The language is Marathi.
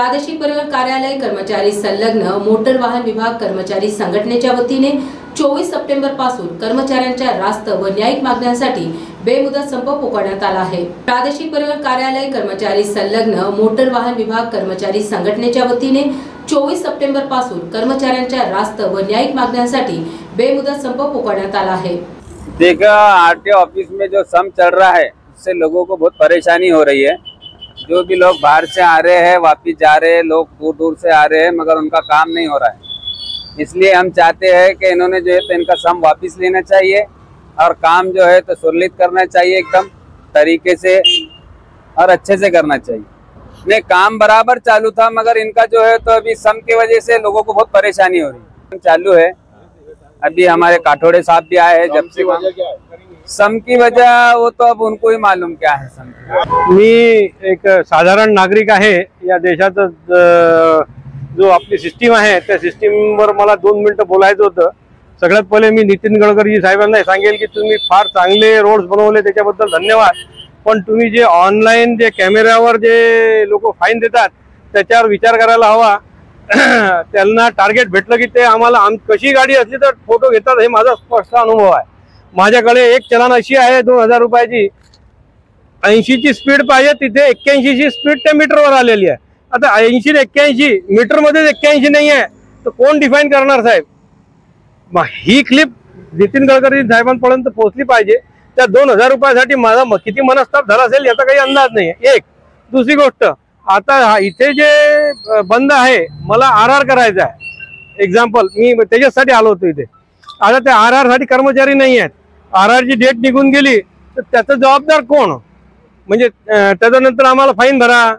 प्रादेशिक परिवहन कार्यालय कर्मचारी संलग्न मोटर वाहन विभाग कर्मचारी संघटनेच्या वतीने 24 सप्टेंबर पासून कर्मचाऱ्यांच्या रास्त व न्यायिक मागण्यांसाठी बेमुदत संप पुकारण्यात आला आहे। प्रादेशिक परिवहन कार्यालय कर्मचारी संलग्न मोटर वाहन विभाग कर्मचारी संघटनेच्या वतीने 24 सप्टेंबर पासून कर्मचाऱ्यांच्या रास्त व न्यायिक मागण्यांसाठी बेमुदत संप पुकारण्यात आला है। देखा, आरटीओ ऑफिस में जो सम चल रहा है उससे लोगों को बहुत परेशानी हो रही है। जो भी लोग बाहर से आ रहे हैं वापिस जा रहे हैं, लोग दूर दूर से आ रहे हैं मगर उनका काम नहीं हो रहा है। इसलिए हम चाहते हैं कि इन्होंने जो है तो इनका सम वापस लेना चाहिए और काम जो है तो सुललित करना चाहिए, एकदम तरीके से और अच्छे से करना चाहिए। नहीं, काम बराबर चालू था मगर इनका जो है तो अभी सम की वजह से लोगों को बहुत परेशानी हो रही है। चालू है, अभी हमारे काठोड़े साहब भी आए हैं। जब से सम की वजह वो तो अब उनको ही मालूम क्या है सम की। मी एक साधारण नागरिक आहे। या देशात जो आपली सिस्टीम आहे त्या सिस्टीमवर मला 2 मिनिटं बोलायचं होतं। सगळ्यात पहिले मी नितीन गडकरी साहेबांना सांगेल की तुम्ही फार चांगले रोड्स बनवले, त्याच्याबद्दल धन्यवाद। पण तुम्ही जे ऑनलाईन जे कॅमेऱ्यावर जे लोक फाईन देतात त्याच्यावर विचार करायला हवा। त्यांना टार्गेट भेटलं की ते आम्हाला कशी गाडी असली तर फोटो घेतात, हे माझा स्पष्ट अनुभव आहे। माझ्याकडे एक चलान अशी आहे 2000 रुपयाची, 80 ची स्पीड पाहिजे, तिथे 81 ची स्पीड त्या मीटरवर आलेली आहे। आता 80 ने 81 मीटर मध्ये 81 नाही आहे तर कोण डिफाइन करणार साहेब? ही क्लिप नितीन गडकरी साहेबांपर्यंत पोहोचली पाहिजे। त्या 2000 रुपयासाठी माझा किती मनस्ताप झाला असेल याचा काही अंदाज नाही। एक दुसरी गोष्ट, आता इथे जे बंद आहे मला आरआर करायचा आहे। एक्झाम्पल, मी त्याच्यासाठी आलो होतो इथे। आता त्या आरआर साठी कर्मचारी नाही आहेत, आरआर ची डेट निघून गेली तर त्याचा जबाबदार कोण? म्हणजे त्याच्यानंतर आम्हाला फाईन भरा,